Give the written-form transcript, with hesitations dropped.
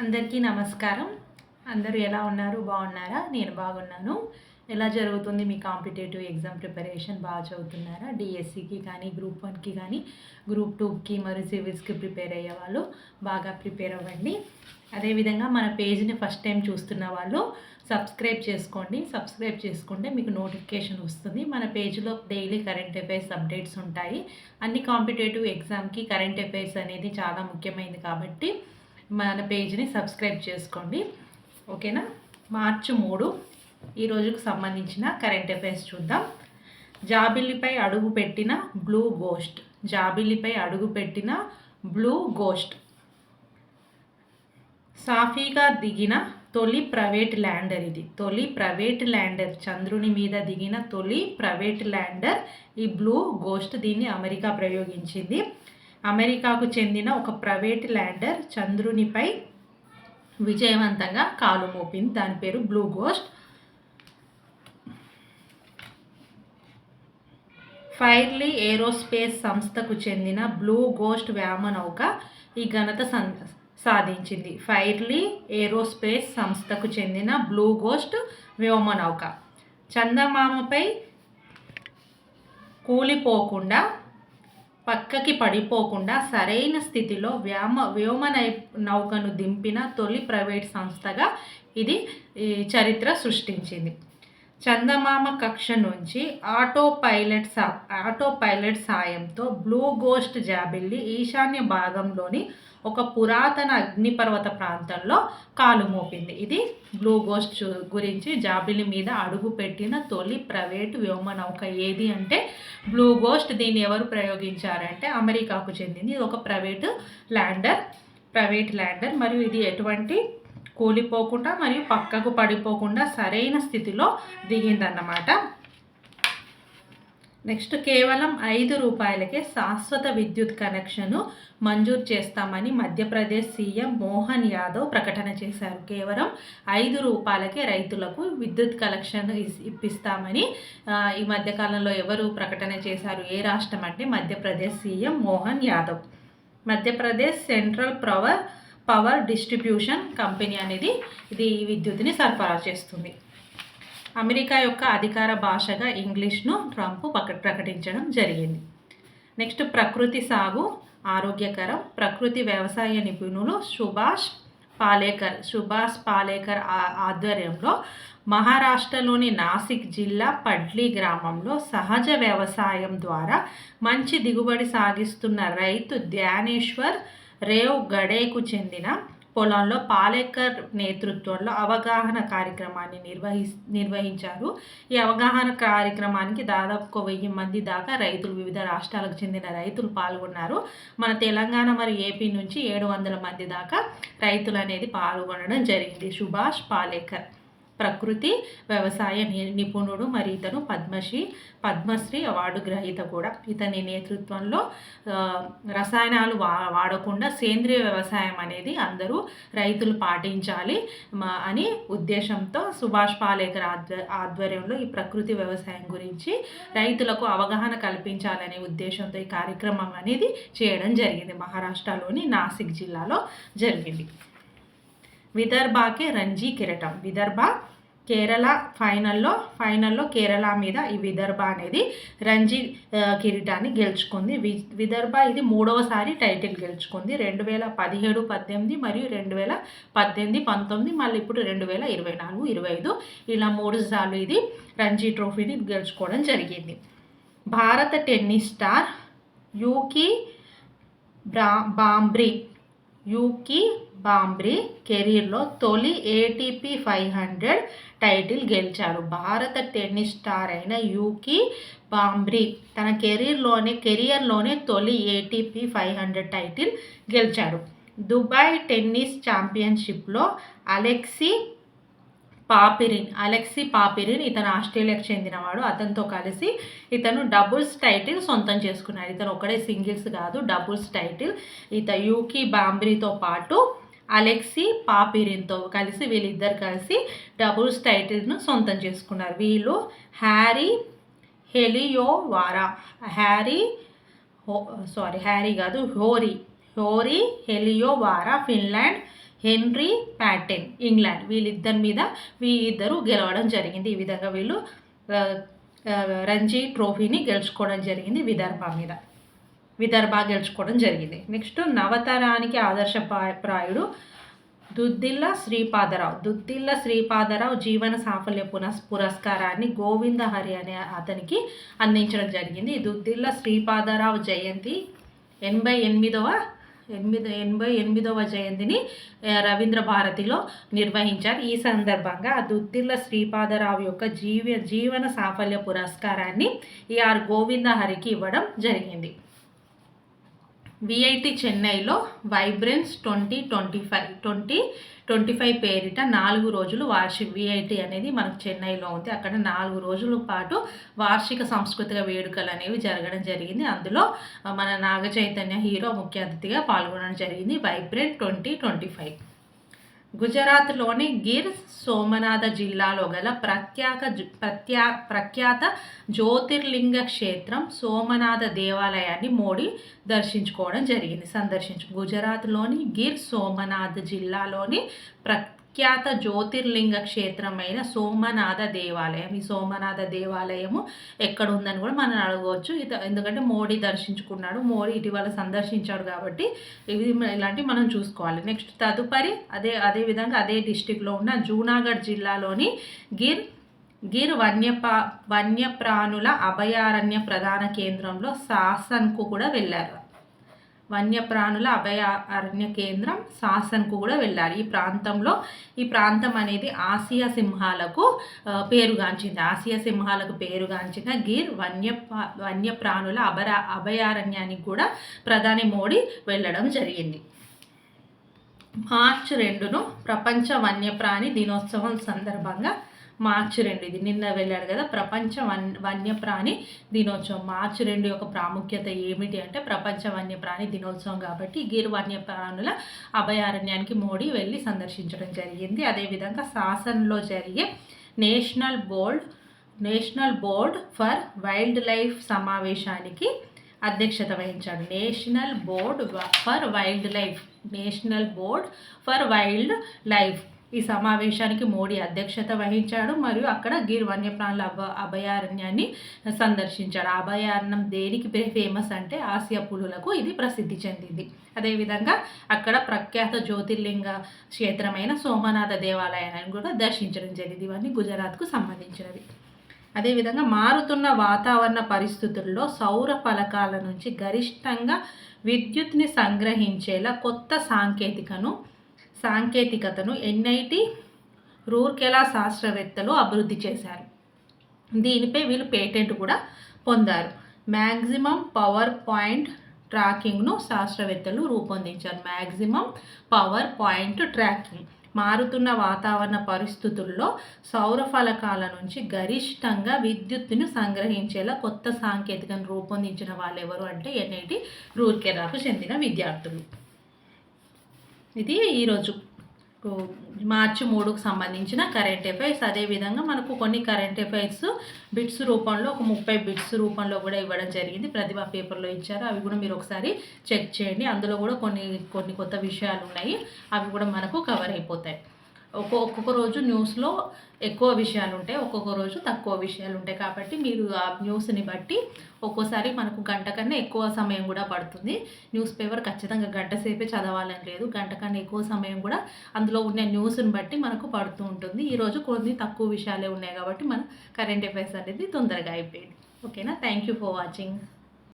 అందరికీ నమస్కారం. అందరూ ఎలా ఉన్నారు? బాగున్నారా? నేను బాగున్నాను. ఎలా జరుగుతుంది మీ కాంపిటేటివ్ ఎగ్జామ్ ప్రిపరేషన్? బాగా చదువుతున్నారా? డిఎస్సికి కానీ, గ్రూప్ 1కి కానీ, గ్రూప్ 2కి మరియు సివిల్స్కి ప్రిపేర్ అయ్యే వాళ్ళు బాగా ప్రిపేర్ అవ్వండి. అదేవిధంగా మన పేజ్ని ఫస్ట్ టైం చూస్తున్న వాళ్ళు సబ్స్క్రైబ్ చేసుకోండి. సబ్స్క్రైబ్ చేసుకుంటే మీకు నోటిఫికేషన్ వస్తుంది. మన పేజ్లో డైలీ కరెంట్ అఫైర్స్ అప్డేట్స్ ఉంటాయి. అన్ని కాంపిటేటివ్ ఎగ్జామ్కి కరెంట్ అఫైర్స్ అనేది చాలా ముఖ్యమైనది కాబట్టి మన పేజ్ని సబ్స్క్రైబ్ చేసుకోండి. ఓకేనా? మార్చి 3 ఈ రోజుకు సంబంధించిన కరెంట్ అఫైర్స్ చూద్దాం. జాబిల్లిపై అడుగుపెట్టిన బ్లూ గోస్ట్. జాబిల్లిపై అడుగుపెట్టిన బ్లూ గోస్ట్. సాఫీగా దిగిన తొలి ప్రైవేట్ ల్యాండర్ ఇది. తొలి ప్రైవేట్ ల్యాండర్, చంద్రుని మీద దిగిన తొలి ప్రైవేట్ ల్యాండర్ ఈ బ్లూ గోస్ట్. దీన్ని అమెరికా ప్రయోగించింది. అమెరికాకు చెందిన ఒక ప్రైవేట్ ల్యాండర్ చంద్రునిపై విజయవంతంగా కాలు మోపింది. దాని పేరు బ్లూ గోస్ట్. ఫైర్లీ ఏరోస్పేస్ సంస్థకు చెందిన బ్లూ గోస్ట్ వ్యోమనౌక ఈ ఘనత సాధించింది. ఫైర్లీ ఏరోస్పేస్ సంస్థకు చెందిన బ్లూ గోస్ట్ వ్యోమనౌక చందమామపై కూలిపోకుండా, పక్కకి పడిపోకుండా సరైన స్థితిలో వ్యోమ నౌకను దింపిన తొలి ప్రైవేట్ సంస్థగా ఇది చరిత్ర సృష్టించింది. చందమామ కక్ష నుంచి ఆటో పైలట్ సాయంతో బ్లూ గోస్ట్ జాబిల్లి ఈశాన్య భాగంలోని ఒక పురాతన అగ్నిపర్వత ప్రాంతంలో కాలు మోపింది. ఇది బ్లూ గోస్ట్ గురించి. జాబిల్లి మీద అడుగు పెట్టిన తొలి ప్రైవేటు వ్యోమనౌక ఏది అంటే బ్లూ గోస్ట్. దీన్ని ఎవరు ప్రయోగించారంటే అమెరికాకు చెందింది. ఇది ఒక ప్రైవేట్ ల్యాండర్ మరియు ఇది ఎటువంటి కూలిపోకుండా మరియు పక్కకు పడిపోకుండా సరైన స్థితిలో దిగిందన్నమాట. నెక్స్ట్, కేవలం 5 రూపాయలకే శాశ్వత విద్యుత్ కనెక్షను మంజూరు చేస్తామని మధ్యప్రదేశ్ సీఎం మోహన్ యాదవ్ ప్రకటన చేశారు. కేవలం 5 రూపాయలకే రైతులకు విద్యుత్ కనెక్షన్ ఇప్పిస్తామని ఈ మధ్యకాలంలో ఎవరు ప్రకటన చేశారు? ఏ రాష్ట్రం అంటే Madhya Pradesh CM Mohan Yadav. Madhya Pradesh central power distribution company అనేది ఇది విద్యుత్ని సరఫరా చేస్తుంది. అమెరికా యొక్క అధికార భాషగా ఇంగ్లీష్ను ట్రంప్ ప్రకటించడం జరిగింది. నెక్స్ట్, ప్రకృతి సాగు ఆరోగ్యకరం. ప్రకృతి వ్యవసాయ నిపుణులు సుభాష్ పాలేకర్ ఆధ్వర్యంలో మహారాష్ట్రలోని నాసిక్ జిల్లా పడ్లీ గ్రామంలో సహజ వ్యవసాయం ద్వారా మంచి దిగుబడి సాగిస్తున్న రైతు ధ్యానేశ్వర్ రేవ్ గడేకు చెందిన పొలంలో పాలేకర్ నేతృత్వంలో అవగాహన కార్యక్రమాన్ని నిర్వహించారు. ఈ అవగాహన కార్యక్రమానికి దాదాపు 1000 మంది దాకా రైతులు, వివిధ రాష్ట్రాలకు చెందిన రైతులు పాల్గొన్నారు. మన తెలంగాణ మరియు ఏపీ నుంచి 700 మంది దాకా రైతులు అనేది పాల్గొనడం జరిగింది. సుభాష్ పాలేకర్ ప్రకృతి వ్యవసాయ నిపుణుడు మరియు ఇతను పద్మశ్రీ అవార్డు గ్రహీత కూడా. ఇతని నేతృత్వంలో రసాయనాలు వాడకుండా సేంద్రియ వ్యవసాయం అనేది అందరూ రైతులు పాటించాలి అని ఉద్దేశంతో సుభాష్ పాలేకర్ ఆధ్వర్యంలో ఈ ప్రకృతి వ్యవసాయం గురించి రైతులకు అవగాహన కల్పించాలనే ఉద్దేశంతో ఈ కార్యక్రమం అనేది చేయడం జరిగింది. మహారాష్ట్రలోని నాసిక్ జిల్లాలో జరిగింది. విదర్భాకే రంజీ కిరీటం. కేరళ ఫైనల్లో కేరళ మీద ఈ విదర్భ అనేది రంజీ కిరీటాన్ని గెలుచుకుంది. విదర్భ ఇది 3వసారి టైటిల్ గెలుచుకుంది. 2017-18 మరియు 2018-19 మళ్ళీ ఇప్పుడు 2024-25 ఇలా 3 సార్లు ఇది రంజీ ట్రోఫీని గెలుచుకోవడం జరిగింది. భారత టెన్నిస్ స్టార్ యూకీ బాంబ్రీ కెరీర్లో తొలి ATP 500 టైటిల్ గెలిచాడు. భారత టెన్నిస్ స్టార్ అయిన యూకీ బాంబ్రీ తన కెరియర్లోనే తొలి ATP 500 టైటిల్ గెలిచాడు. దుబాయ్ టెన్నిస్ ఛాంపియన్షిప్లో అలెక్సీ పాపిరిన్ ఇతను ఆస్ట్రేలియాకు చెందినవాడు. అతనితో కలిసి ఇతను డబుల్స్ టైటిల్ సొంతం చేసుకున్నాడు. ఇతను ఒకడే సింగిల్స్ కాదు, డబుల్స్ టైటిల్. యూకీ బాంబ్రీతో పాటు అలెక్సీ పాపిరిన్తో కలిసి వీళ్ళిద్దరు కలిసి డబుల్స్ టైటిల్ను సొంతం చేసుకున్నారు. వీళ్ళు హ్యారీ హెలియోవారా ఫిన్లాండ్ హెన్రీ ప్యాటెన్ ఇంగ్లాండ్. వీళ్ళిద్దరూ గెలవడం జరిగింది. ఈ విధంగా వీళ్ళు రంజీ ట్రోఫీని గెలుచుకోవడం జరిగింది విదర్భ గెలుచుకోవడం జరిగింది. నెక్స్ట్ నవతరానికి ఆదర్శప్రాయుడు దుద్దిల్ల శ్రీపాదరావు జీవన సాఫల్య పురస్కారాన్ని గోవింద హరి అనే అతనికి అందించడం జరిగింది. దుద్దిల్ల శ్రీపాదరావు జయంతి 88వ జయంతిని రవీంద్ర భారతిలో నిర్వహించారు. ఈ సందర్భంగా దుద్దిల్ల శ్రీపాదరావు యొక్క జీవన సాఫల్య పురస్కారాన్ని గోవింద హరికి ఇవ్వడం జరిగింది. విఐటి చెన్నైలో వైబ్రెన్స్ 2025 పేరిట 4 రోజులు వార్షిక విఐటి అనేది మనకు చెన్నైలో ఉంది. అక్కడ 4 రోజుల పాటు వార్షిక సాంస్కృతిక వేడుకలు అనేవి జరగడం జరిగింది. అందులో మన నాగ చైతన్య హీరో ముఖ్య అతిథిగా పాల్గొనడం జరిగింది. వైబ్రెంట్ 2025. గుజరాత్లోని గిర్ సోమనాథ జిల్లాలో గల ప్రఖ్యాత జ్యోతిర్లింగ క్షేత్రం సోమనాథ దేవాలయాన్ని మోడీ గుజరాత్లోని గిర్ సోమనాథ్ జిల్లాలోని ప్రఖ్యాత జ్యోతిర్లింగ క్షేత్రమైన సోమనాథ దేవాలయం. ఈ సోమనాథ దేవాలయము ఎక్కడ ఉందని కూడా మనం అడగవచ్చు. ఎందుకంటే మోడీ దర్శించుకున్నాడు, మోడీ ఇటీవల సందర్శించాడు కాబట్టి ఇలాంటివి మనం చూసుకోవాలి. నెక్స్ట్ తదుపరి అదేవిధంగా అదే డిస్టిక్లో ఉన్న జూనాగఢ్ జిల్లాలోని గిర్ వన్యప్రాణుల అభయారణ్య ప్రధాన కేంద్రంలో శాసన్కు కూడా వెళ్ళారు. వన్యప్రాణుల అభయారణ్య కేంద్రం శాసన్కు కూడా వెళ్ళారు. ఈ ప్రాంతం అనేది ఆసియా సింహాలకు పేరుగాంచిన గిర్ వన్యప్రాణుల అభయారణ్యానికి కూడా ప్రధాని మోడీ వెళ్ళడం జరిగింది. మార్చి 2ను ప్రపంచ వన్యప్రాణి దినోత్సవం సందర్భంగా మార్చి 2 ఇది నిన్న వెళ్ళాడు కదా, ప్రపంచ వన్యప్రాణి దినోత్సవం. మార్చి 2 యొక్క ప్రాముఖ్యత ఏమిటి అంటే ప్రపంచ వన్యప్రాణి దినోత్సవం కాబట్టి గిర్ వన్యప్రాణుల అభయారణ్యానికి మోడీ వెళ్ళి సందర్శించడం జరిగింది. అదేవిధంగా శాసన్లో జరిగే national board for wild life సమావేశానికి అధ్యక్షత వహించాడు. National board for wild life ఈ సమావేశానికి మోడీ అధ్యక్షత వహించాడు మరియు అక్కడ గిర్ వన్యప్రాణుల అభయారణ్యాన్ని సందర్శించాడు. అభయారణ్యం దేనికి ఫేమస్ అంటే ఆసియా పులులకు ఇది ప్రసిద్ధి చెందింది. అదేవిధంగా అక్కడ ప్రఖ్యాత జ్యోతిర్లింగ క్షేత్రమైన సోమనాథ దేవాలయాన్ని కూడా దర్శించడం జరిగింది. ఇవన్నీ గుజరాత్కు సంబంధించినవి. అదేవిధంగా మారుతున్న వాతావరణ పరిస్థితుల్లో సౌర ఫలకాల నుంచి గరిష్టంగా విద్యుత్ని సంగ్రహించేలా కొత్త సాంకేతికతను NIT రూర్కెలా శాస్త్రవేత్తలు అభివృద్ధి చేశారు. దీనిపై వీళ్ళు పేటెంట్ కూడా పొందారు. మ్యాక్సిమం పవర్ పాయింట్ ట్రాకింగ్ను శాస్త్రవేత్తలు రూపొందించారు. మ్యాక్సిమం పవర్ పాయింట్ ట్రాకింగ్ మారుతున్న వాతావరణ పరిస్థితుల్లో సౌర ఫలకాల నుంచి గరిష్టంగా విద్యుత్తును సంగ్రహించేలా కొత్త సాంకేతికను రూపొందించిన వాళ్ళు ఎవరు అంటే NIT రూర్కెలాకు చెందిన విద్యార్థులు. ఇది ఈరోజు మార్చి 3కు సంబంధించిన కరెంట్ అఫైర్స్. అదేవిధంగా మనకు కొన్ని కరెంట్ అఫైర్స్ బిట్స్ రూపంలో ఒక 30 బిట్స్ రూపంలో కూడా ఇవ్వడం జరిగింది. ప్రతిభా పేపర్లో ఇచ్చారు. అవి కూడా మీరు ఒకసారి చెక్ చేయండి. అందులో కూడా కొన్ని కొత్త విషయాలు ఉన్నాయి. అవి కూడా మనకు కవర్ అయిపోతాయి. ఒక్కొక్క రోజు న్యూస్లో ఎక్కువ విషయాలు ఉంటాయి, ఒక్కొక్క రోజు తక్కువ విషయాలు ఉంటాయి. కాబట్టి మీరు ఆ న్యూస్ని బట్టి ఒక్కోసారి మనకు గంట కన్నా ఎక్కువ సమయం కూడా పడుతుంది. న్యూస్ పేపర్ ఖచ్చితంగా గంట సేపే చదవాలని లేదు, గంట కన్నా ఎక్కువ సమయం కూడా అందులో ఉన్న న్యూస్ని బట్టి మనకు పడుతూ ఉంటుంది. ఈరోజు కొన్ని తక్కువ విషయాలే ఉన్నాయి కాబట్టి మన కరెంట్ అఫైర్స్ అనేది తొందరగా అయిపోయింది. ఓకేనా? Thank you for watching.